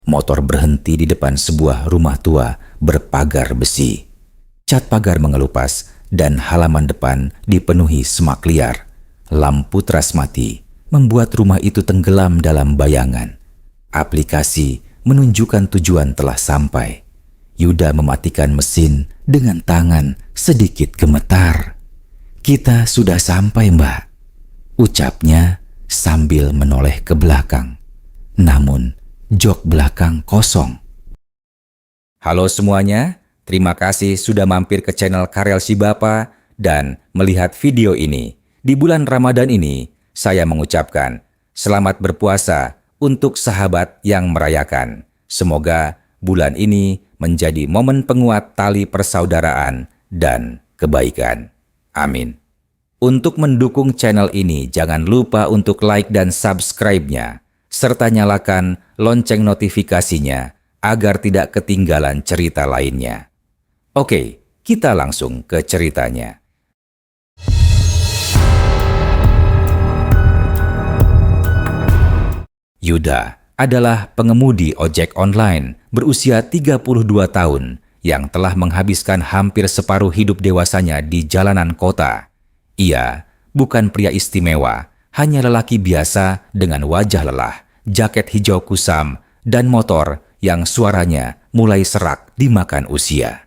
Motor berhenti di depan sebuah rumah tua berpagar besi. Cat pagar mengelupas dan halaman depan dipenuhi semak liar. Lampu teras mati membuat rumah itu tenggelam dalam bayangan. Aplikasi menunjukkan tujuan telah sampai. Yuda mematikan mesin dengan tangan sedikit gemetar. "Kita sudah sampai, Mbak," ucapnya sambil menoleh ke belakang. Namun, jok belakang kosong. Halo semuanya, terima kasih sudah mampir ke channel Karel Si Bapa dan melihat video ini. Di bulan Ramadan ini, saya mengucapkan selamat berpuasa untuk sahabat yang merayakan. Semoga bulan ini menjadi momen penguat tali persaudaraan dan kebaikan. Amin. Untuk mendukung channel ini, jangan lupa untuk like dan subscribe-nya, serta nyalakan lonceng notifikasinya agar tidak ketinggalan cerita lainnya. Oke, kita langsung ke ceritanya. Yuda adalah pengemudi ojek online berusia 32 tahun yang telah menghabiskan hampir separuh hidup dewasanya di jalanan kota. Ia bukan pria istimewa, hanya lelaki biasa dengan wajah lelah, jaket hijau kusam, dan motor yang suaranya mulai serak dimakan usia.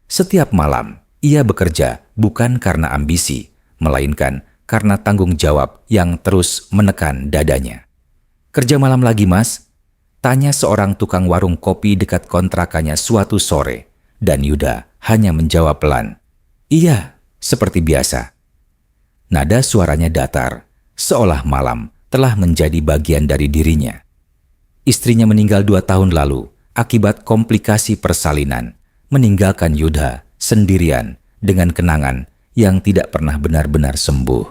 Setiap malam, ia bekerja bukan karena ambisi, melainkan karena tanggung jawab yang terus menekan dadanya. "Kerja malam lagi, Mas?" tanya seorang tukang warung kopi dekat kontrakannya suatu sore, dan Yuda hanya menjawab pelan, "Iya, seperti biasa." Nada suaranya datar, seolah malam telah menjadi bagian dari dirinya. Istrinya meninggal 2 tahun lalu akibat komplikasi persalinan, meninggalkan Yuda sendirian dengan kenangan yang tidak pernah benar-benar sembuh.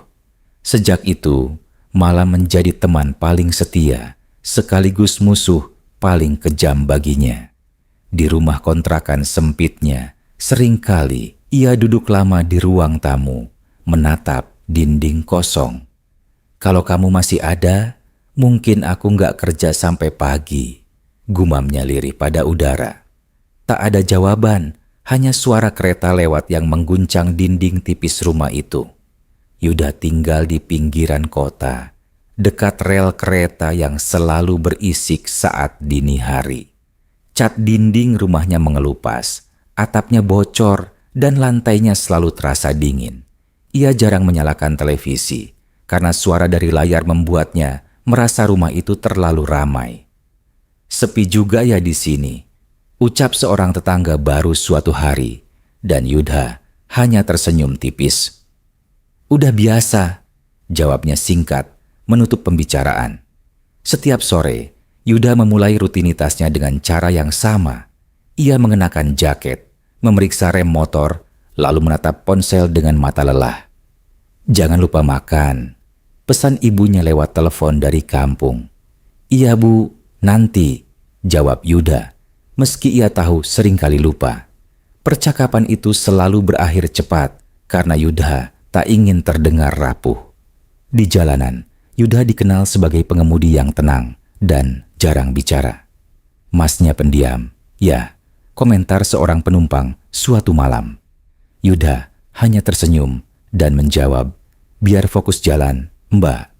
Sejak itu, malam menjadi teman paling setia, sekaligus musuh paling kejam baginya. Di rumah kontrakan sempitnya, seringkali ia duduk lama di ruang tamu, menatap dinding kosong. "Kalau kamu masih ada, mungkin aku nggak kerja sampai pagi," gumamnya lirih pada udara. Tak ada jawaban, hanya suara kereta lewat yang mengguncang dinding tipis rumah itu. Yuda tinggal di pinggiran kota, dekat rel kereta yang selalu berisik saat dini hari. Cat dinding rumahnya mengelupas, atapnya bocor, dan lantainya selalu terasa dingin. Ia jarang menyalakan televisi, karena suara dari layar membuatnya merasa rumah itu terlalu ramai. "Sepi juga ya di sini," ucap seorang tetangga baru suatu hari, dan Yuda hanya tersenyum tipis. "Udah biasa," jawabnya singkat, menutup pembicaraan. Setiap sore, Yuda memulai rutinitasnya dengan cara yang sama. Ia mengenakan jaket, memeriksa rem motor, lalu menatap ponsel dengan mata lelah. "Jangan lupa makan," pesan ibunya lewat telepon dari kampung. "Iya, Bu, nanti," jawab Yuda, meski ia tahu seringkali lupa. Percakapan itu selalu berakhir cepat karena Yuda tak ingin terdengar rapuh. Di jalanan, Yuda dikenal sebagai pengemudi yang tenang dan jarang bicara. Masnya pendiam, ya, komentar seorang penumpang suatu malam. Yuda hanya tersenyum dan menjawab, "Biar fokus jalan, Mbak."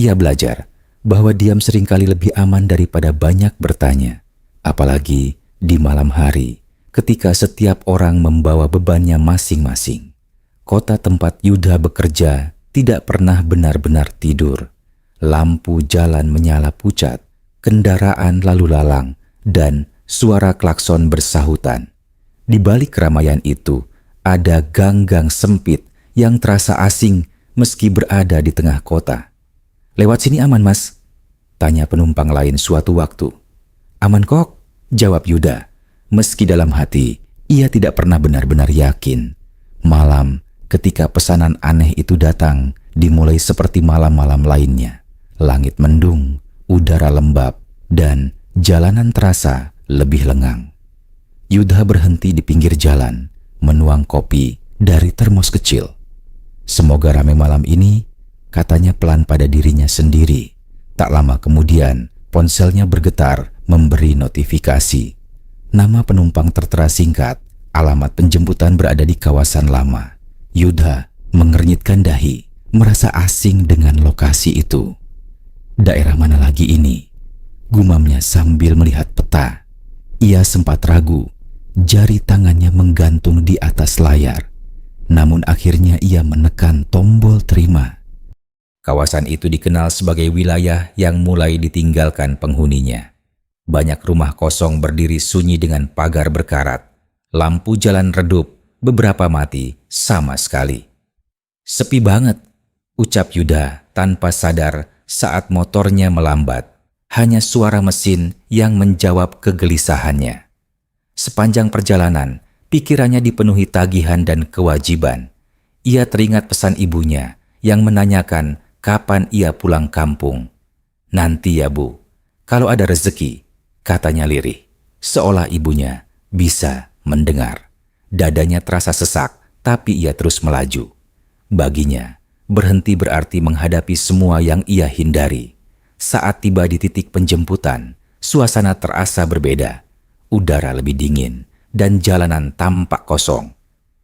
Ia belajar bahwa diam seringkali lebih aman daripada banyak bertanya, apalagi di malam hari ketika setiap orang membawa bebannya masing-masing. Kota tempat Yuda bekerja tidak pernah benar-benar tidur. Lampu jalan menyala pucat, kendaraan lalu lalang, dan suara klakson bersahutan. Di balik keramaian itu, ada gang-gang sempit yang terasa asing meski berada di tengah kota. "Lewat sini aman, Mas?" tanya penumpang lain suatu waktu. "Aman kok," jawab Yuda, meski dalam hati ia tidak pernah benar-benar yakin. Malam ketika pesanan aneh itu datang, dimulai seperti malam-malam lainnya. Langit mendung, udara lembab, dan jalanan terasa lebih lengang. Yuda berhenti di pinggir jalan, menuang kopi dari termos kecil. "Semoga rame malam ini," katanya pelan pada dirinya sendiri. Tak lama kemudian, ponselnya bergetar memberi notifikasi. Nama penumpang tertera singkat, alamat penjemputan berada di kawasan lama. Yuda mengernyitkan dahi, merasa asing dengan lokasi itu. Daerah mana lagi ini? Gumamnya sambil melihat peta. Ia sempat ragu, jari tangannya menggantung di atas layar. Namun akhirnya ia menekan tombol terima. Kawasan itu dikenal sebagai wilayah yang mulai ditinggalkan penghuninya. Banyak rumah kosong berdiri sunyi dengan pagar berkarat. Lampu jalan redup, beberapa mati sama sekali. Sepi banget, ucap Yuda tanpa sadar saat motornya melambat. Hanya suara mesin yang menjawab kegelisahannya. Sepanjang perjalanan, pikirannya dipenuhi tagihan dan kewajiban. Ia teringat pesan ibunya yang menanyakan kapan ia pulang kampung. Nanti ya Bu, kalau ada rezeki, katanya lirih. Seolah ibunya bisa mendengar. Dadanya terasa sesak, tapi ia terus melaju. Baginya, berhenti berarti menghadapi semua yang ia hindari. Saat tiba di titik penjemputan, suasana terasa berbeda. Udara lebih dingin dan jalanan tampak kosong.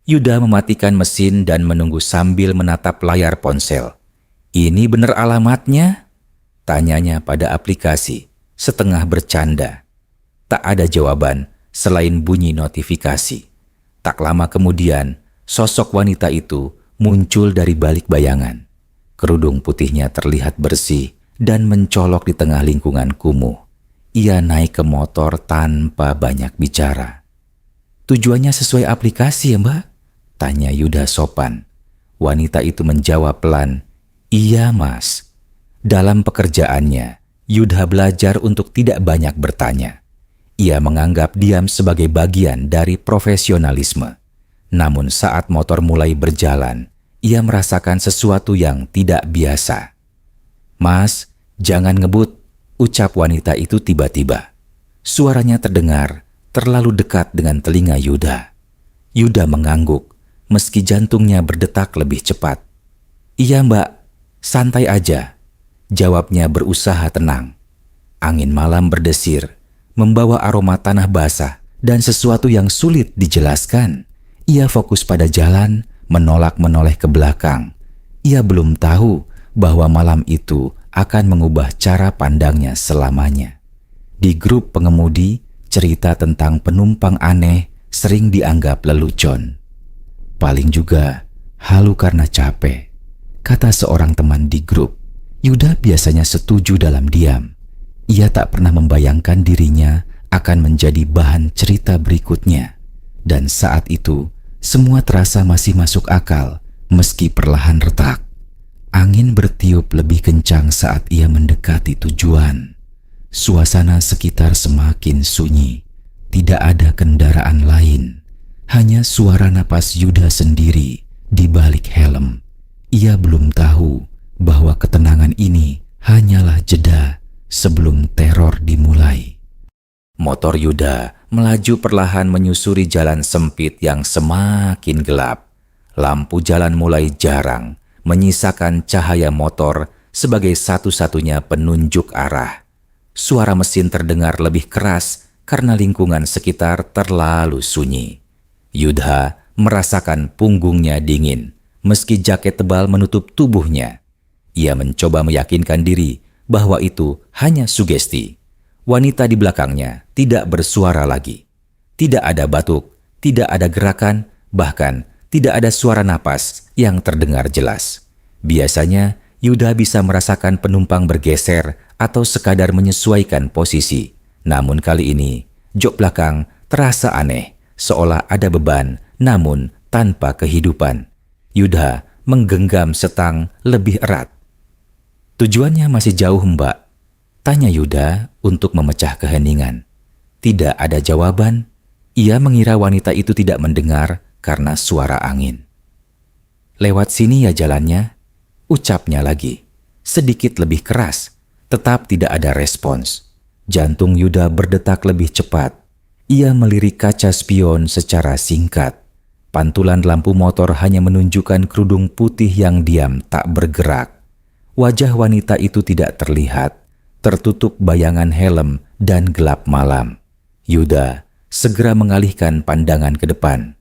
Yuda mematikan mesin dan menunggu sambil menatap layar ponsel. Ini benar alamatnya? Tanyanya pada aplikasi, setengah bercanda. Tak ada jawaban selain bunyi notifikasi. Tak lama kemudian, sosok wanita itu muncul dari balik bayangan. Kerudung putihnya terlihat bersih dan mencolok di tengah lingkungan kumuh. Ia naik ke motor tanpa banyak bicara. Tujuannya sesuai aplikasi ya Mbak? Tanya Yuda sopan. Wanita itu menjawab pelan, iya Mas. Dalam pekerjaannya, Yuda belajar untuk tidak banyak bertanya. Ia menganggap diam sebagai bagian dari profesionalisme. Namun saat motor mulai berjalan, ia merasakan sesuatu yang tidak biasa. Mas, jangan ngebut, ucap wanita itu tiba-tiba. Suaranya terdengar terlalu dekat dengan telinga Yuda. Yuda mengangguk, meski jantungnya berdetak lebih cepat. Iya Mbak, santai aja, jawabnya berusaha tenang. Angin malam berdesir, membawa aroma tanah basah dan sesuatu yang sulit dijelaskan. Ia fokus pada jalan, menoleh ke belakang. Ia belum tahu bahwa malam itu akan mengubah cara pandangnya selamanya. Di grup pengemudi, cerita tentang penumpang aneh sering dianggap lelucon. Paling juga halu karena capek, kata seorang teman di grup. Yuda biasanya setuju dalam diam. Ia tak pernah membayangkan dirinya akan menjadi bahan cerita berikutnya. Dan saat itu, semua terasa masih masuk akal, meski perlahan retak. Angin bertiup lebih kencang saat ia mendekati tujuan. Suasana sekitar semakin sunyi. Tidak ada kendaraan lain. Hanya suara napas Yuda sendiri di balik helm. Ia belum tahu bahwa ketenangan ini hanyalah jeda sebelum teror dimulai. Motor Yuda melaju perlahan menyusuri jalan sempit yang semakin gelap. Lampu jalan mulai jarang, menyisakan cahaya motor sebagai satu-satunya penunjuk arah. Suara mesin terdengar lebih keras karena lingkungan sekitar terlalu sunyi. Yuda merasakan punggungnya dingin, meski jaket tebal menutup tubuhnya. Ia mencoba meyakinkan diri bahwa itu hanya sugesti. Wanita di belakangnya tidak bersuara lagi. Tidak ada batuk, tidak ada gerakan, bahkan tidak ada suara napas yang terdengar jelas. Biasanya, Yuda bisa merasakan penumpang bergeser atau sekadar menyesuaikan posisi. Namun kali ini, jok belakang terasa aneh, seolah ada beban, namun tanpa kehidupan. Yuda menggenggam setang lebih erat. Tujuannya masih jauh, Mbak? Tanya Yuda untuk memecah keheningan. Tidak ada jawaban. Ia mengira wanita itu tidak mendengar karena suara angin. Lewat sini ya jalannya, ucapnya lagi. Sedikit lebih keras, tetap tidak ada respons. Jantung Yuda berdetak lebih cepat. Ia melirik kaca spion secara singkat. Pantulan lampu motor hanya menunjukkan kerudung putih yang diam tak bergerak. Wajah wanita itu tidak terlihat, tertutup bayangan helm dan gelap malam. Yuda segera mengalihkan pandangan ke depan.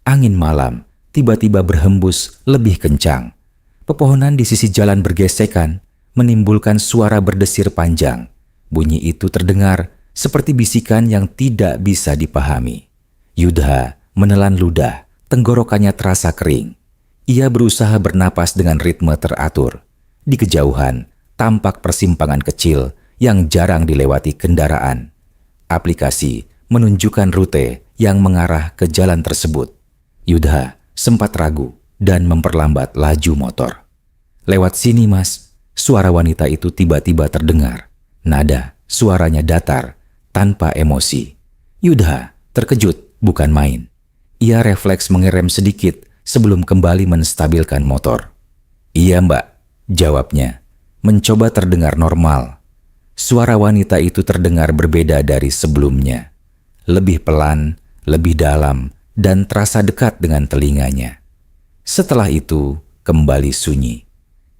Angin malam tiba-tiba berhembus lebih kencang. Pepohonan di sisi jalan bergesekan, menimbulkan suara berdesir panjang. Bunyi itu terdengar seperti bisikan yang tidak bisa dipahami. Yuda menelan ludah, tenggorokannya terasa kering. Ia berusaha bernapas dengan ritme teratur. Di kejauhan, tampak persimpangan kecil yang jarang dilewati kendaraan. Aplikasi menunjukkan rute yang mengarah ke jalan tersebut. Yuda sempat ragu dan memperlambat laju motor. "Lewat sini, Mas," suara wanita itu tiba-tiba terdengar. Nada suaranya datar, tanpa emosi. Yuda terkejut bukan main. Ia refleks mengerem sedikit sebelum kembali menstabilkan motor. "Iya, Mbak," jawabnya, mencoba terdengar normal. Suara wanita itu terdengar berbeda dari sebelumnya. Lebih pelan, lebih dalam, dan terasa dekat dengan telinganya. Setelah itu, kembali sunyi.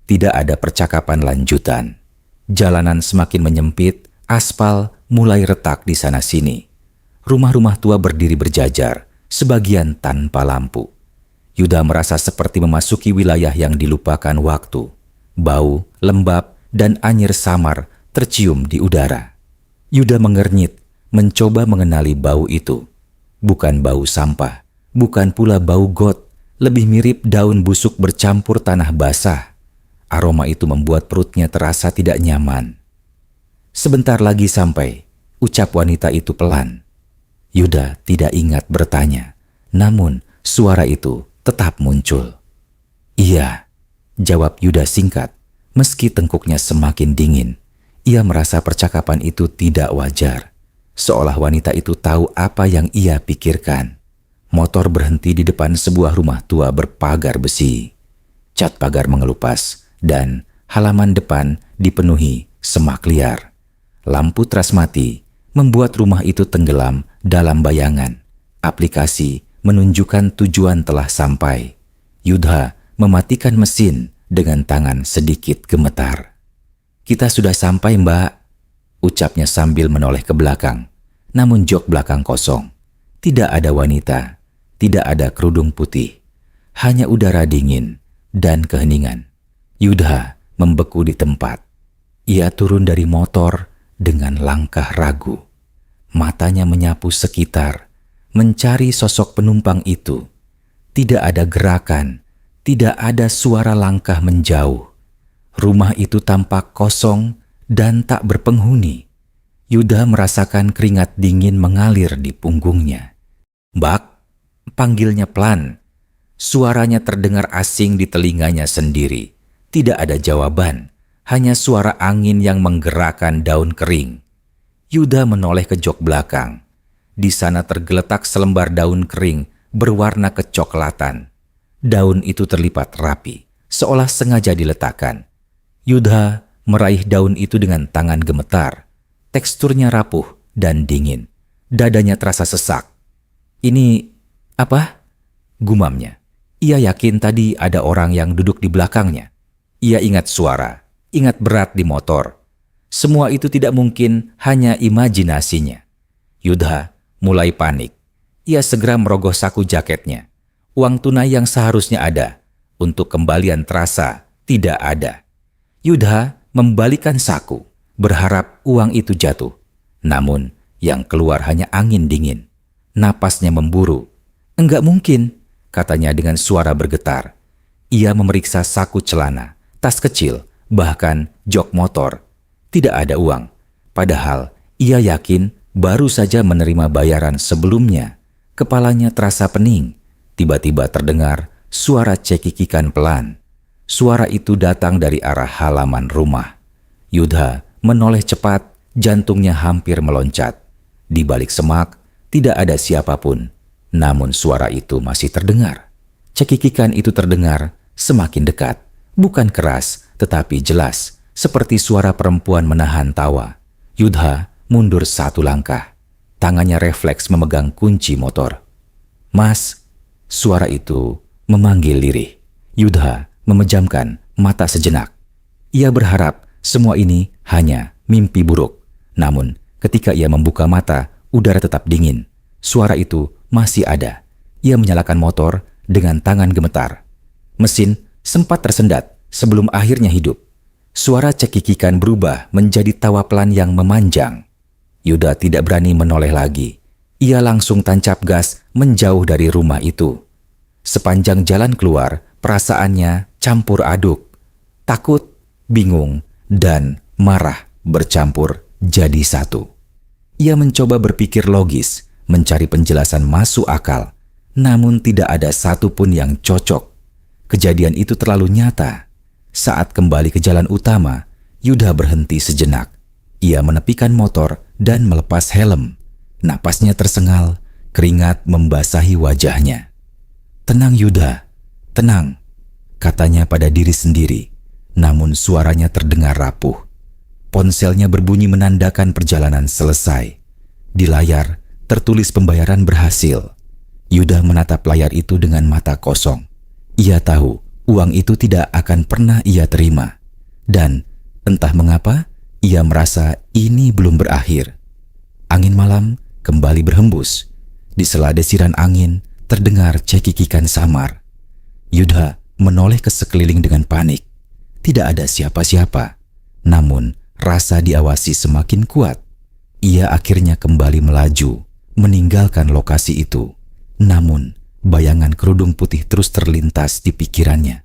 Tidak ada percakapan lanjutan. Jalanan semakin menyempit, aspal mulai retak di sana-sini. Rumah-rumah tua berdiri berjajar, sebagian tanpa lampu. Yuda merasa seperti memasuki wilayah yang dilupakan waktu. Bau, lembab, dan anyir samar tercium di udara. Yuda mengernyit, mencoba mengenali bau itu. Bukan bau sampah, bukan pula bau got, lebih mirip daun busuk bercampur tanah basah. Aroma itu membuat perutnya terasa tidak nyaman. "Sebentar lagi sampai," ucap wanita itu pelan. Yuda tidak ingat bertanya, namun suara itu tetap muncul. "Iya," jawab Yuda singkat, meski tengkuknya semakin dingin. Ia merasa percakapan itu tidak wajar, seolah wanita itu tahu apa yang ia pikirkan. Motor berhenti di depan sebuah rumah tua berpagar besi. Cat pagar mengelupas dan halaman depan dipenuhi semak liar. Lampu teras mati membuat rumah itu tenggelam dalam bayangan. Aplikasi menunjukkan tujuan telah sampai. Yuda mematikan mesin dengan tangan sedikit gemetar. "Kita sudah sampai, Mbak," ucapnya sambil menoleh ke belakang. Namun jok belakang kosong. Tidak ada wanita, tidak ada kerudung putih. Hanya udara dingin dan keheningan. Yuda membeku di tempat. Ia turun dari motor dengan langkah ragu. Matanya menyapu sekitar, mencari sosok penumpang itu. Tidak ada gerakan, tidak ada suara langkah menjauh. Rumah itu tampak kosong dan tak berpenghuni. Yuda merasakan keringat dingin mengalir di punggungnya. "Mbak," panggilnya pelan. Suaranya terdengar asing di telinganya sendiri. Tidak ada jawaban, hanya suara angin yang menggerakkan daun kering. Yuda menoleh ke jok belakang. Di sana tergeletak selembar daun kering berwarna kecoklatan. Daun itu terlipat rapi, seolah sengaja diletakkan. Yuda meraih daun itu dengan tangan gemetar. Teksturnya rapuh dan dingin. Dadanya terasa sesak. "Ini apa?" gumamnya. Ia yakin tadi ada orang yang duduk di belakangnya. Ia ingat suara, ingat berat di motor. Semua itu tidak mungkin hanya imajinasinya. Yuda mulai panik. Ia segera merogoh saku jaketnya. Uang tunai yang seharusnya ada untuk kembalian terasa tidak ada. Yuda membalikan saku, berharap uang itu jatuh. Namun yang keluar hanya angin dingin. Napasnya memburu. "Enggak mungkin," katanya dengan suara bergetar. Ia memeriksa saku celana, tas kecil, bahkan jok motor. Tidak ada uang. Padahal ia yakin baru saja menerima bayaran sebelumnya. Kepalanya terasa pening. Tiba-tiba terdengar suara cekikikan pelan. Suara itu datang dari arah halaman rumah. Yuda menoleh cepat, jantungnya hampir meloncat. Di balik semak, tidak ada siapapun. Namun suara itu masih terdengar. Cekikikan itu terdengar semakin dekat. Bukan keras, tetapi jelas, seperti suara perempuan menahan tawa. Yuda mundur satu langkah. Tangannya refleks memegang kunci motor. "Mas," suara itu memanggil lirih. Yuda memejamkan mata sejenak. Ia berharap semua ini hanya mimpi buruk. Namun Ketika ia membuka mata, udara tetap dingin. Suara itu masih ada. Ia menyalakan motor dengan tangan gemetar. Mesin sempat tersendat sebelum akhirnya hidup. Suara cekikikan berubah menjadi tawa pelan yang memanjang. Yuda tidak berani menoleh lagi. Ia langsung tancap gas menjauh dari rumah itu. Sepanjang jalan keluar, perasaannya campur aduk. Takut, bingung, dan marah bercampur jadi satu. Ia mencoba berpikir logis, mencari penjelasan masuk akal, namun tidak ada satupun yang cocok. Kejadian itu terlalu nyata. Saat kembali ke jalan utama, Yuda berhenti sejenak. Ia menepikan motor dan melepas helm. Napasnya tersengal, keringat membasahi wajahnya. "Tenang Yuda, tenang," katanya pada diri sendiri. Namun suaranya terdengar rapuh. Ponselnya berbunyi menandakan perjalanan selesai. Di layar tertulis pembayaran berhasil. Yuda menatap layar itu dengan mata kosong. Ia tahu uang itu tidak akan pernah ia terima. Dan entah mengapa ia merasa ini belum berakhir. Angin malam kembali berhembus. Di sela desiran angin terdengar cekikikan samar. Yuda menoleh ke sekeliling dengan panik. Tidak ada siapa-siapa. Namun rasa diawasi semakin kuat. Ia akhirnya kembali melaju, meninggalkan lokasi itu. Namun, bayangan kerudung putih terus terlintas di pikirannya.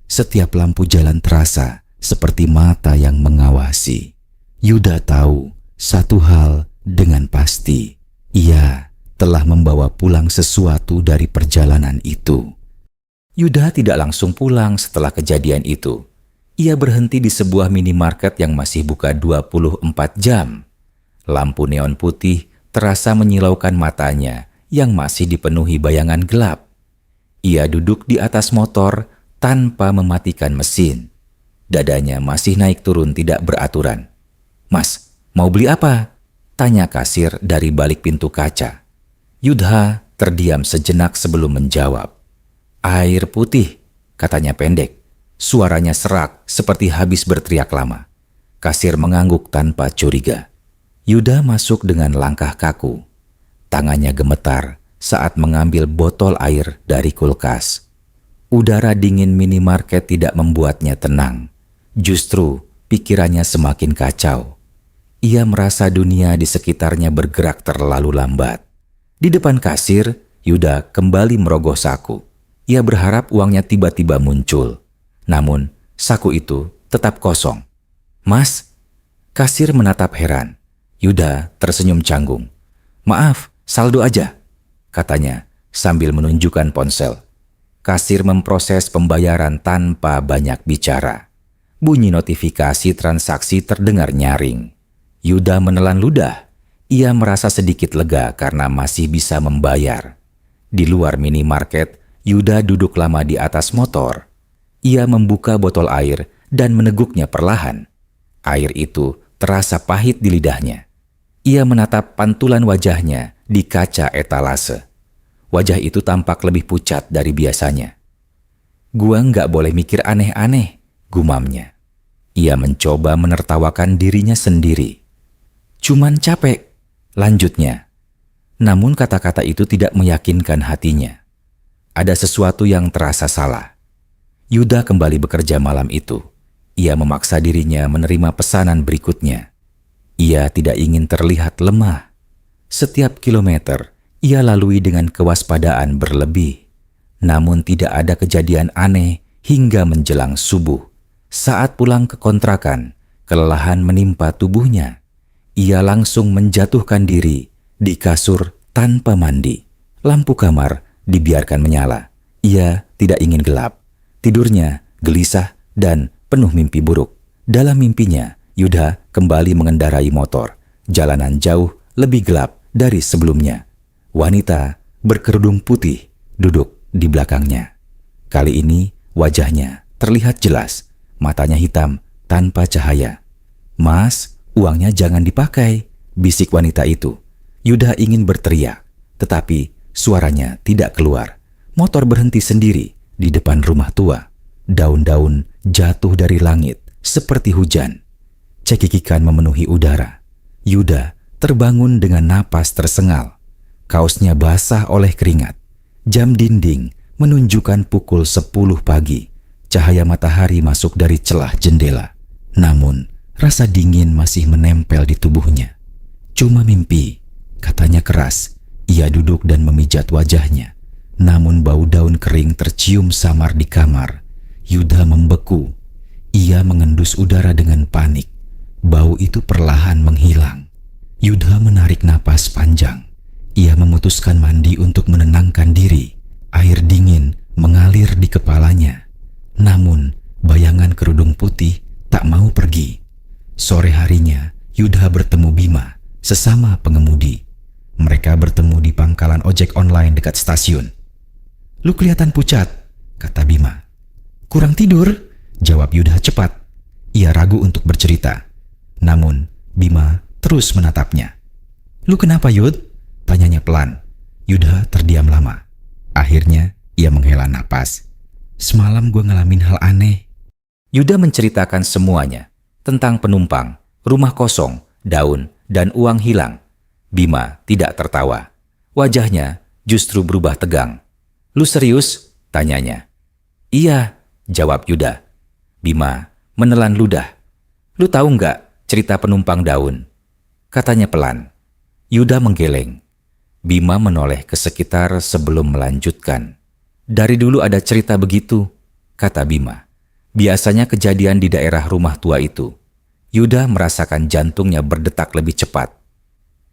Setiap lampu jalan terasa seperti mata yang mengawasi. Yuda tahu satu hal dengan pasti. Ia telah membawa pulang sesuatu dari perjalanan itu. Yuda tidak langsung pulang setelah kejadian itu. Ia berhenti di sebuah minimarket yang masih buka 24 jam. Lampu neon putih terasa menyilaukan matanya yang masih dipenuhi bayangan gelap. Ia duduk di atas motor tanpa mematikan mesin. Dadanya masih naik turun tidak beraturan. "Mas, mau beli apa?" tanya kasir dari balik pintu kaca. Yuda terdiam sejenak sebelum menjawab. "Air putih," katanya pendek. Suaranya serak seperti habis berteriak lama. Kasir mengangguk tanpa curiga. Yuda masuk dengan langkah kaku. Tangannya gemetar saat mengambil botol air dari kulkas. Udara dingin minimarket tidak membuatnya tenang. Justru pikirannya semakin kacau. Ia merasa dunia di sekitarnya bergerak terlalu lambat. Di depan kasir, Yuda kembali merogoh saku. Ia berharap uangnya tiba-tiba muncul. Namun, saku itu tetap kosong. "Mas?" Kasir menatap heran. Yuda tersenyum canggung. "Maaf, saldo aja," katanya sambil menunjukkan ponsel. Kasir memproses pembayaran tanpa banyak bicara. Bunyi notifikasi transaksi terdengar nyaring. Yuda menelan ludah. Ia merasa sedikit lega karena masih bisa membayar. Di luar minimarket, Yuda duduk lama di atas motor. Ia membuka botol air dan meneguknya perlahan. Air itu terasa pahit di lidahnya. Ia menatap pantulan wajahnya di kaca etalase. Wajah itu tampak lebih pucat dari biasanya. "Gua nggak boleh mikir aneh-aneh," gumamnya. Ia mencoba menertawakan dirinya sendiri. "Cuman capek," lanjutnya. Namun kata-kata itu tidak meyakinkan hatinya. Ada sesuatu yang terasa salah. Yuda kembali bekerja malam itu. Ia memaksa dirinya menerima pesanan berikutnya. Ia tidak ingin terlihat lemah. Setiap kilometer, ia lalui dengan kewaspadaan berlebih. Namun tidak ada kejadian aneh hingga menjelang subuh. Saat pulang ke kontrakan, kelelahan menimpa tubuhnya. Ia langsung menjatuhkan diri di kasur tanpa mandi. Lampu kamar dibiarkan menyala. Ia tidak ingin gelap. Tidurnya gelisah dan penuh mimpi buruk. Dalam mimpinya, Yuda kembali mengendarai motor. Jalanan jauh lebih gelap dari sebelumnya. Wanita berkerudung putih duduk di belakangnya. Kali ini wajahnya terlihat jelas. Matanya hitam tanpa cahaya. "Mas, uangnya jangan dipakai," bisik wanita itu. Yuda ingin berteriak, tetapi suaranya tidak keluar. Motor berhenti sendiri di depan rumah tua. Daun-daun jatuh dari langit seperti hujan. Cekikikan memenuhi udara. Yuda terbangun dengan napas tersengal. Kaosnya basah oleh keringat. Jam dinding menunjukkan pukul 10 pagi. Cahaya matahari masuk dari celah jendela. Namun, rasa dingin masih menempel di tubuhnya. "Cuma mimpi," katanya keras. Ia duduk dan memijat wajahnya. Namun bau daun kering tercium samar di kamar. Yuda membeku. Ia mengendus udara dengan panik. Bau itu perlahan menghilang. Yuda menarik napas panjang. Ia memutuskan mandi untuk menenangkan diri. Air dingin mengalir di kepalanya. Namun, bayangan kerudung putih tak mau pergi. Sore harinya, Yuda bertemu Bima, sesama pengemudi. Mereka bertemu di pangkalan ojek online dekat stasiun. "Lu kelihatan pucat," kata Bima. "Kurang tidur," jawab Yuda cepat. Ia ragu untuk bercerita. Namun, Bima terus menatapnya. "Lu kenapa, Yud?" tanyanya pelan. Yuda terdiam lama. Akhirnya, ia menghela napas. "Semalam gue ngalamin hal aneh." Yuda menceritakan semuanya. Tentang penumpang, rumah kosong, daun, dan uang hilang. Bima tidak tertawa. Wajahnya justru berubah tegang. "Lu serius?" tanyanya. "Iya," jawab Yuda. Bima menelan ludah. "Lu tahu nggak cerita penumpang daun?" katanya pelan. Yuda menggeleng. Bima menoleh ke sekitar sebelum melanjutkan. "Dari dulu ada cerita begitu," kata Bima. "Biasanya kejadian di daerah rumah tua itu." Yuda merasakan jantungnya berdetak lebih cepat.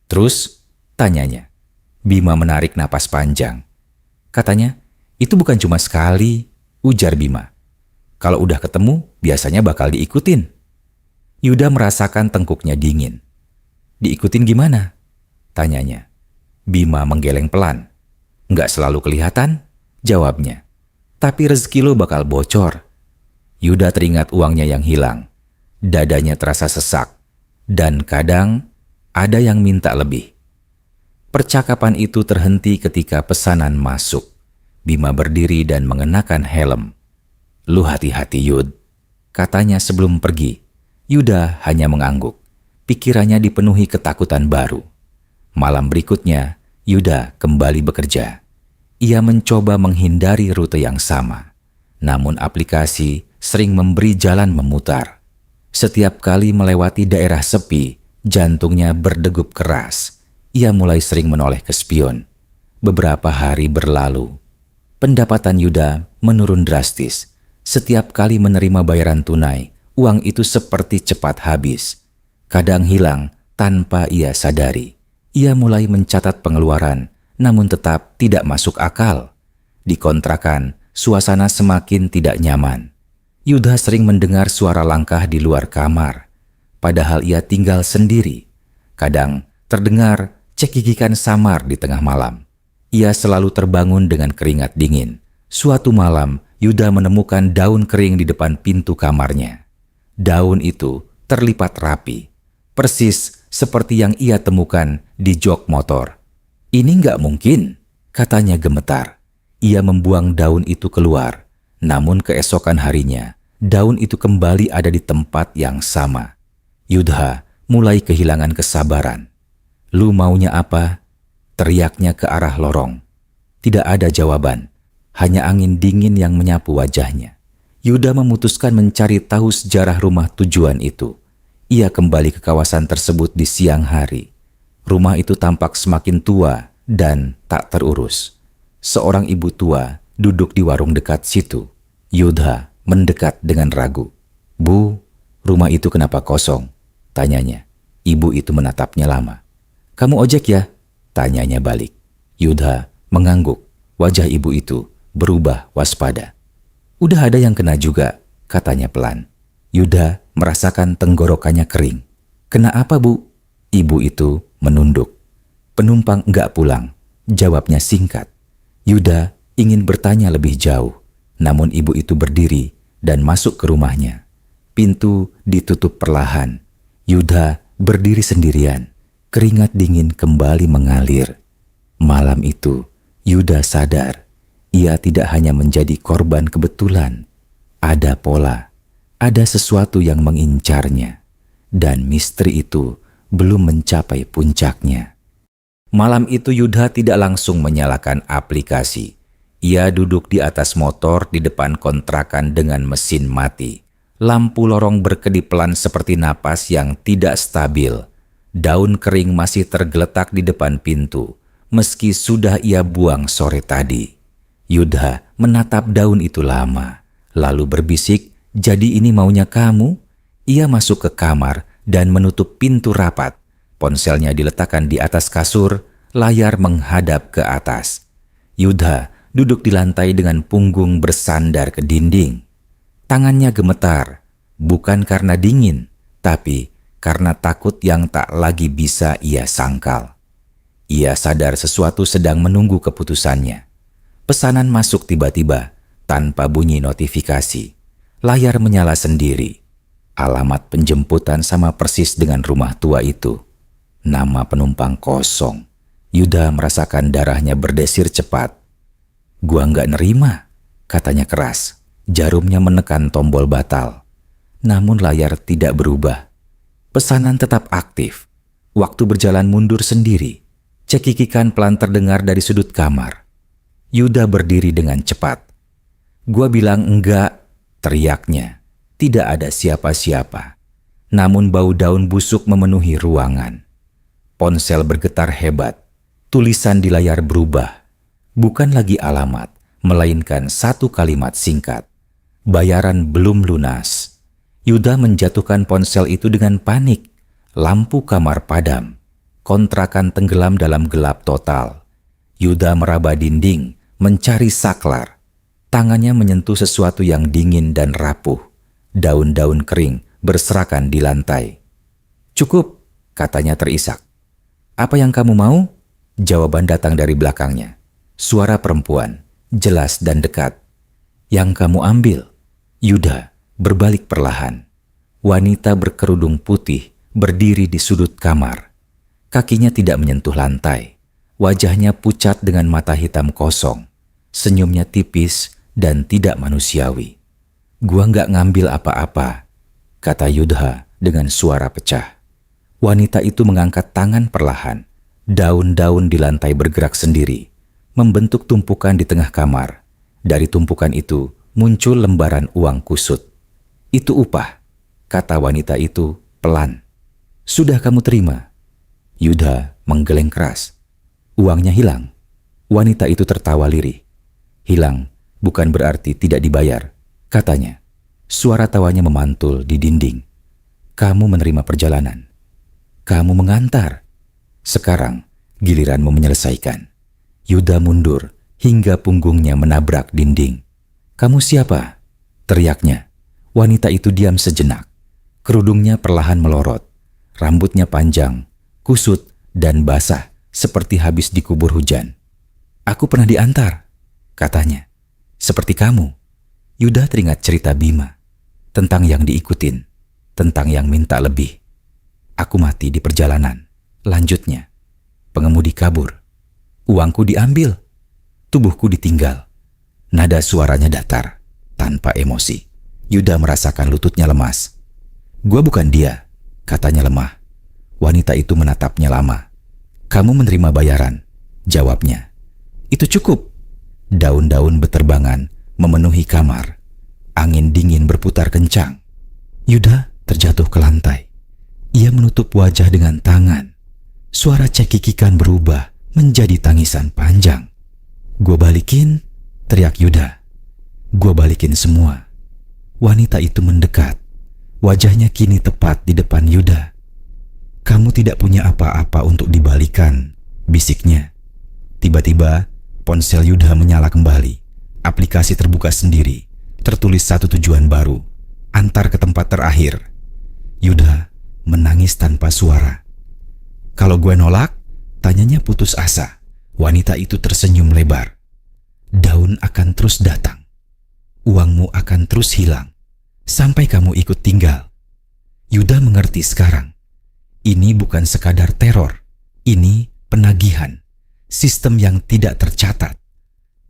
"Terus?" tanyanya. Bima menarik napas panjang. Katanya, "Itu bukan cuma sekali," ujar Bima. "Kalau udah ketemu, biasanya bakal diikutin." Yuda merasakan tengkuknya dingin. "Diikutin gimana?" tanyanya. Bima menggeleng pelan. "Nggak selalu kelihatan," jawabnya. "Tapi rezeki lo bakal bocor." Yuda teringat uangnya yang hilang. Dadanya terasa sesak. Dan kadang ada yang minta lebih. Percakapan itu terhenti ketika pesanan masuk. Bima berdiri dan mengenakan helm. "Lu hati-hati, Yud," katanya sebelum pergi. Yuda hanya mengangguk. Pikirannya dipenuhi ketakutan baru. Malam berikutnya, Yuda kembali bekerja. Ia mencoba menghindari rute yang sama. Namun aplikasi sering memberi jalan memutar. Setiap kali melewati daerah sepi, jantungnya berdegup keras. Ia mulai sering menoleh ke spion. Beberapa hari berlalu. Pendapatan Yuda menurun drastis. Setiap kali menerima bayaran tunai, uang itu seperti cepat habis. Kadang hilang tanpa ia sadari. Ia mulai mencatat pengeluaran, namun tetap tidak masuk akal. Di kontrakan, suasana semakin tidak nyaman. Yuda sering mendengar suara langkah di luar kamar. Padahal ia tinggal sendiri. Kadang terdengar cekikikan samar di tengah malam. Ia selalu terbangun dengan keringat dingin. Suatu malam, Yuda menemukan daun kering di depan pintu kamarnya. Daun itu terlipat rapi, persis seperti yang ia temukan di jok motor. "Ini nggak mungkin," katanya gemetar. Ia membuang daun itu keluar. Namun keesokan harinya, daun itu kembali ada di tempat yang sama. Yuda mulai kehilangan kesabaran. "Lu maunya apa?" teriaknya ke arah lorong. Tidak ada jawaban, hanya angin dingin yang menyapu wajahnya. Yuda memutuskan mencari tahu sejarah rumah tujuan itu. Ia kembali ke kawasan tersebut di siang hari. Rumah itu tampak semakin tua dan tak terurus. Seorang ibu tua duduk di warung dekat situ. Yuda mendekat dengan ragu. "Bu, rumah itu kenapa kosong?" tanyanya. Ibu itu menatapnya lama. "Kamu ojek ya?" tanyanya balik. Yuda mengangguk. Wajah ibu itu berubah waspada. "Udah ada yang kena juga," katanya pelan. Yuda merasakan tenggorokannya kering. "Kena apa, Bu?" Ibu itu menunduk. "Penumpang enggak pulang," jawabnya singkat. Yuda ingin bertanya lebih jauh, namun ibu itu berdiri dan masuk ke rumahnya. Pintu ditutup perlahan. Yuda berdiri sendirian. Keringat dingin kembali mengalir. Malam itu, Yuda sadar ia tidak hanya menjadi korban kebetulan. Ada pola, ada sesuatu yang mengincarnya. Dan misteri itu belum mencapai puncaknya. Malam itu Yudha tidak langsung menyalakan aplikasi. Ia duduk di atas motor di depan kontrakan dengan mesin mati. Lampu lorong berkedip pelan seperti napas yang tidak stabil. Daun kering masih tergeletak di depan pintu, meski sudah ia buang sore tadi. Yudha menatap daun itu lama, lalu berbisik, "Jadi ini maunya kamu?" Ia masuk ke kamar dan menutup pintu rapat. Ponselnya diletakkan di atas kasur, layar menghadap ke atas. Yudha duduk di lantai dengan punggung bersandar ke dinding. Tangannya gemetar, bukan karena dingin, tapi karena takut yang tak lagi bisa ia sangkal. Ia sadar sesuatu sedang menunggu keputusannya. Pesanan masuk tiba-tiba, tanpa bunyi notifikasi. Layar menyala sendiri. Alamat penjemputan sama persis dengan rumah tua itu. Nama penumpang kosong. Yudha merasakan darahnya berdesir cepat. "Gua nggak nerima," katanya keras. Jarumnya menekan tombol batal. Namun layar tidak berubah. Pesanan tetap aktif. Waktu berjalan mundur sendiri. Cekikikan pelan terdengar dari sudut kamar. Yudha berdiri dengan cepat. "Gua bilang enggak," teriaknya. Tidak ada siapa-siapa. Namun bau daun busuk memenuhi ruangan. Ponsel bergetar hebat. Tulisan di layar berubah. Bukan lagi alamat, melainkan satu kalimat singkat. "Bayaran belum lunas." Yudha menjatuhkan ponsel itu dengan panik. Lampu kamar padam. Kontrakan tenggelam dalam gelap total. Yudha meraba dinding, mencari saklar. Tangannya menyentuh sesuatu yang dingin dan rapuh. Daun-daun kering berserakan di lantai. "Cukup," katanya terisak. "Apa yang kamu mau?" Jawaban datang dari belakangnya. Suara perempuan, jelas dan dekat. "Yang kamu ambil." Yudha berbalik perlahan. Wanita berkerudung putih berdiri di sudut kamar. Kakinya tidak menyentuh lantai. Wajahnya pucat dengan mata hitam kosong. Senyumnya tipis dan tidak manusiawi. "Gua nggak ngambil apa-apa," kata Yudha dengan suara pecah. Wanita itu mengangkat tangan perlahan. Daun-daun di lantai bergerak sendiri, membentuk tumpukan di tengah kamar. Dari tumpukan itu muncul lembaran uang kusut. "Itu upah," kata wanita itu pelan. "Sudah kamu terima." Yudha menggeleng keras. Uangnya hilang. Wanita itu tertawa lirih. "Hilang bukan berarti tidak dibayar," katanya. Suara tawanya memantul di dinding. "Kamu menerima perjalanan. Kamu mengantar. Sekarang giliranmu menyelesaikan." Yudha mundur hingga punggungnya menabrak dinding. "Kamu siapa?" teriaknya. Wanita itu diam sejenak. Kerudungnya perlahan melorot. Rambutnya panjang, kusut, dan basah seperti habis dikubur hujan. "Aku pernah diantar," katanya. "Seperti kamu." Yudha teringat cerita Bima. Tentang yang diikutin, tentang yang minta lebih. "Aku mati di perjalanan," lanjutnya. "Pengemudi kabur. Uangku diambil. Tubuhku ditinggal." Nada suaranya datar, tanpa emosi. Yudha merasakan lututnya lemas. "Gua bukan dia," katanya lemah. Wanita itu menatapnya lama. "Kamu menerima bayaran," jawabnya. "Itu cukup." Daun-daun beterbangan memenuhi kamar. Angin dingin berputar kencang. Yudha terjatuh ke lantai. Ia menutup wajah dengan tangan. Suara cekikikan berubah menjadi tangisan panjang. "Gua balikin," teriak Yudha. "Gua balikin semua." Wanita itu mendekat. Wajahnya kini tepat di depan Yudha. "Kamu tidak punya apa-apa untuk dibalikan," bisiknya. Tiba-tiba, ponsel Yudha menyala kembali. Aplikasi terbuka sendiri. Tertulis satu tujuan baru. Antar ke tempat terakhir. Yudha menangis tanpa suara. "Kalau gue nolak?" tanyanya putus asa. Wanita itu tersenyum lebar. "Daun akan terus datang. Uangmu akan terus hilang. Sampai kamu ikut tinggal." Yudha mengerti sekarang. Ini bukan sekadar teror. Ini penagihan. Sistem yang tidak tercatat.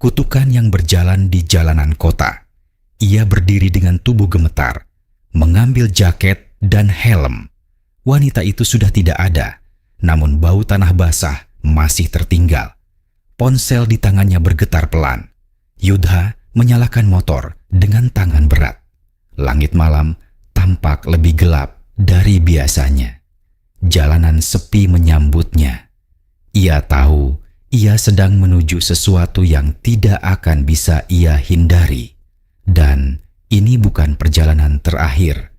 Kutukan yang berjalan di jalanan kota. Ia berdiri dengan tubuh gemetar, mengambil jaket dan helm. Wanita itu sudah tidak ada, namun bau tanah basah masih tertinggal. Ponsel di tangannya bergetar pelan. Yudha menyalakan motor dengan tangan berat. Langit malam tampak lebih gelap dari biasanya. Jalanan sepi menyambutnya. Ia tahu ia sedang menuju sesuatu yang tidak akan bisa ia hindari. Dan ini bukan perjalanan terakhir.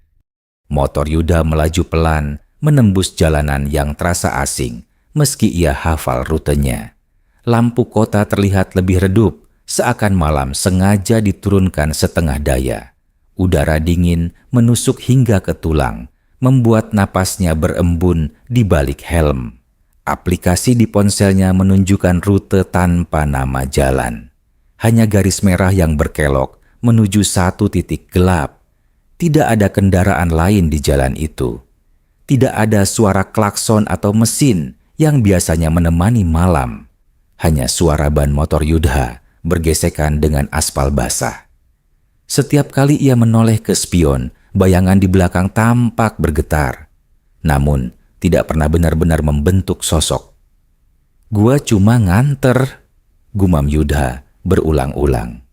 Motor Yudha melaju pelan, menembus jalanan yang terasa asing, meski ia hafal rutenya. Lampu kota terlihat lebih redup, seakan malam sengaja diturunkan setengah daya. Udara dingin menusuk hingga ke tulang, membuat napasnya berembun di balik helm. Aplikasi di ponselnya menunjukkan rute tanpa nama jalan. Hanya garis merah yang berkelok menuju satu titik gelap. Tidak ada kendaraan lain di jalan itu. Tidak ada suara klakson atau mesin yang biasanya menemani malam. Hanya suara ban motor Yudha bergesekan dengan aspal basah. Setiap kali ia menoleh ke spion, bayangan di belakang tampak bergetar. Namun, tidak pernah benar-benar membentuk sosok. "Gua cuma nganter," gumam Yudha berulang-ulang.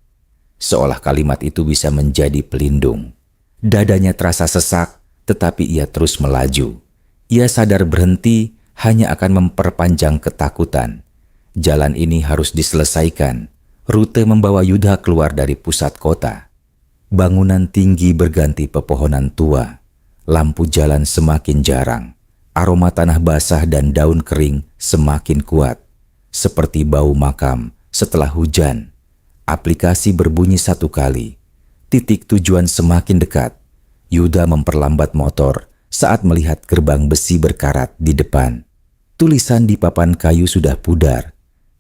Seolah kalimat itu bisa menjadi pelindung. Dadanya terasa sesak, tetapi ia terus melaju. Ia sadar berhenti hanya akan memperpanjang ketakutan. Jalan ini harus diselesaikan. Rute membawa Yudha keluar dari pusat kota. Bangunan tinggi berganti pepohonan tua. Lampu jalan semakin jarang. Aroma tanah basah dan daun kering semakin kuat. Seperti bau makam setelah hujan. Aplikasi berbunyi satu kali. Titik tujuan semakin dekat. Yudha memperlambat motor saat melihat gerbang besi berkarat di depan. Tulisan di papan kayu sudah pudar.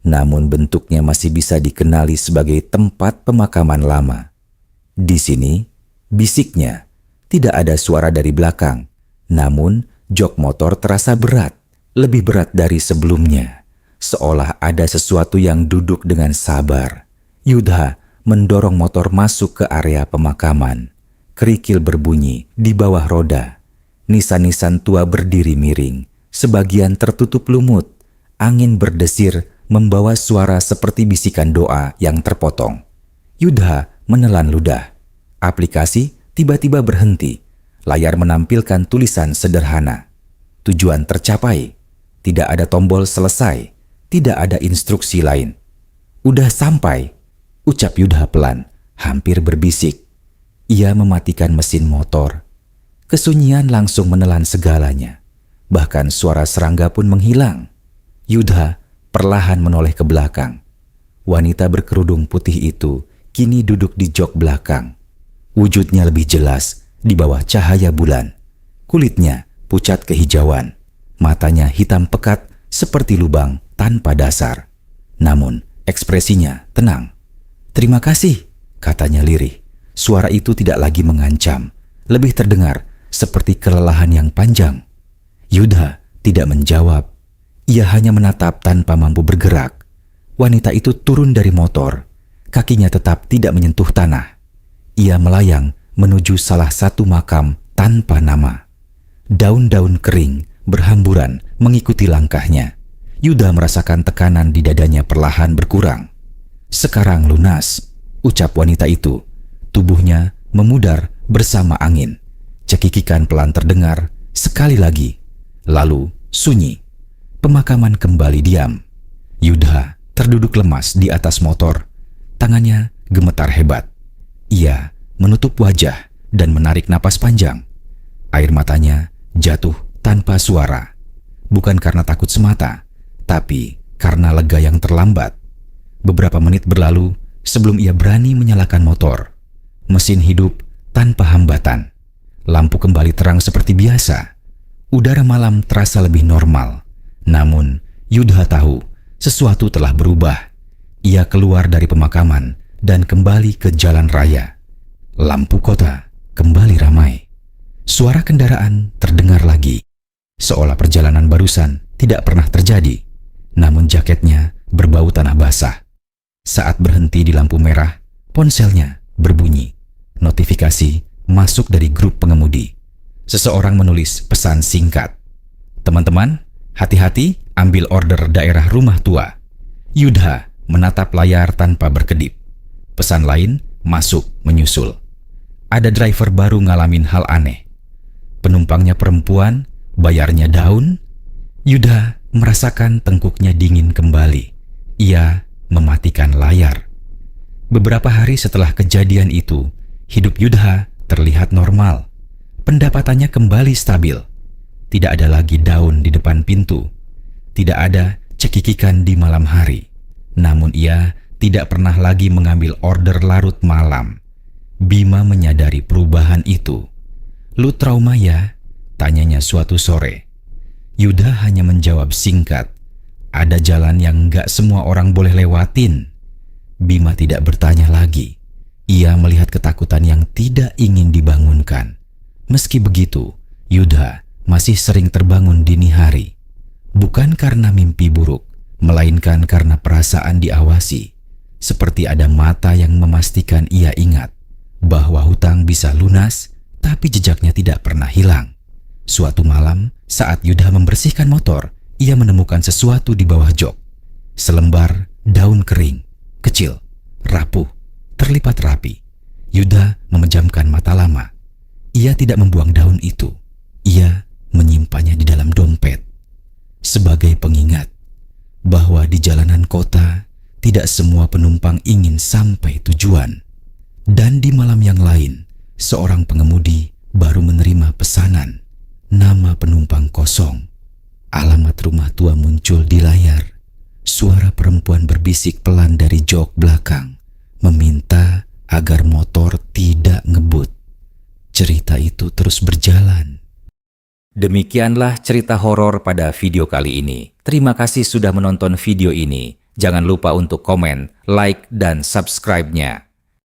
Namun bentuknya masih bisa dikenali sebagai tempat pemakaman lama. Di sini, bisiknya, tidak ada suara dari belakang. Namun, jok motor terasa berat, lebih berat dari sebelumnya. Seolah ada sesuatu yang duduk dengan sabar. Yudha mendorong motor masuk ke area pemakaman. Kerikil berbunyi di bawah roda. Nisan-nisan tua berdiri miring, sebagian tertutup lumut. Angin berdesir membawa suara seperti bisikan doa yang terpotong. Yudha menelan ludah. Aplikasi tiba-tiba berhenti. Layar menampilkan tulisan sederhana. Tujuan tercapai. Tidak ada tombol selesai. Tidak ada instruksi lain. "Udah sampai," ucap Yudha pelan, hampir berbisik. Ia mematikan mesin motor. Kesunyian langsung menelan segalanya. Bahkan suara serangga pun menghilang. Yudha perlahan menoleh ke belakang. Wanita berkerudung putih itu kini duduk di jok belakang. Wujudnya lebih jelas di bawah cahaya bulan. Kulitnya pucat kehijauan. Matanya hitam pekat seperti lubang tanpa dasar. Namun ekspresinya tenang. "Terima kasih," katanya lirih. Suara itu tidak lagi mengancam. Lebih terdengar seperti kelelahan yang panjang. Yudha tidak menjawab. Ia hanya menatap tanpa mampu bergerak. Wanita itu turun dari motor. Kakinya tetap tidak menyentuh tanah. Ia melayang menuju salah satu makam tanpa nama. Daun-daun kering berhamburan mengikuti langkahnya. Yudha merasakan tekanan di dadanya perlahan berkurang. "Sekarang lunas," ucap wanita itu. Tubuhnya memudar bersama angin. Cekikikan pelan terdengar sekali lagi. Lalu sunyi. Pemakaman kembali diam. Yudha terduduk lemas di atas motor. Tangannya gemetar hebat. Ia menutup wajah dan menarik napas panjang. Air matanya jatuh tanpa suara. Bukan karena takut semata, tapi karena lega yang terlambat. Beberapa menit berlalu sebelum ia berani menyalakan motor. Mesin hidup tanpa hambatan. Lampu kembali terang seperti biasa. Udara malam terasa lebih normal. Namun, Yudha tahu sesuatu telah berubah. Ia keluar dari pemakaman dan kembali ke jalan raya. Lampu kota kembali ramai. Suara kendaraan terdengar lagi. Seolah perjalanan barusan tidak pernah terjadi. Namun jaketnya berbau tanah basah. Saat berhenti di lampu merah, ponselnya berbunyi. Notifikasi masuk dari grup pengemudi. Seseorang menulis pesan singkat. Teman-teman, hati-hati ambil order daerah rumah tua. Yudha menatap layar tanpa berkedip. Pesan lain masuk menyusul. Ada driver baru ngalamin hal aneh. Penumpangnya perempuan, bayarnya daun. Yudha merasakan tengkuknya dingin kembali. Ia mematikan layar. Beberapa hari setelah kejadian itu, hidup Yudha terlihat normal. Pendapatannya kembali stabil. Tidak ada lagi daun di depan pintu. Tidak ada cekikikan di malam hari. Namun ia tidak pernah lagi mengambil order larut malam. Bima menyadari perubahan itu. "Lu trauma ya?" tanyanya suatu sore. Yudha hanya menjawab singkat, "Ada jalan yang nggak semua orang boleh lewatin." Bima tidak bertanya lagi. Ia melihat ketakutan yang tidak ingin dibangunkan. Meski begitu, Yudha masih sering terbangun dini hari. Bukan karena mimpi buruk, melainkan karena perasaan diawasi. Seperti ada mata yang memastikan ia ingat bahwa hutang bisa lunas, tapi jejaknya tidak pernah hilang. Suatu malam, saat Yudha membersihkan motor, ia menemukan sesuatu di bawah jok. Selembar daun kering, kecil, rapuh, terlipat rapi. Yudha memejamkan mata lama. Ia tidak membuang daun itu. Ia menyimpannya di dalam dompet. Sebagai pengingat bahwa di jalanan kota, tidak semua penumpang ingin sampai tujuan. Dan di malam yang lain, seorang pengemudi baru menerima pesanan. Nama penumpang kosong. Alamat rumah tua muncul di layar. Suara perempuan berbisik pelan dari jok belakang, meminta agar motor tidak ngebut. Cerita itu terus berjalan. Demikianlah cerita horor pada video kali ini. Terima kasih sudah menonton video ini. Jangan lupa untuk komen, like, dan subscribe-nya.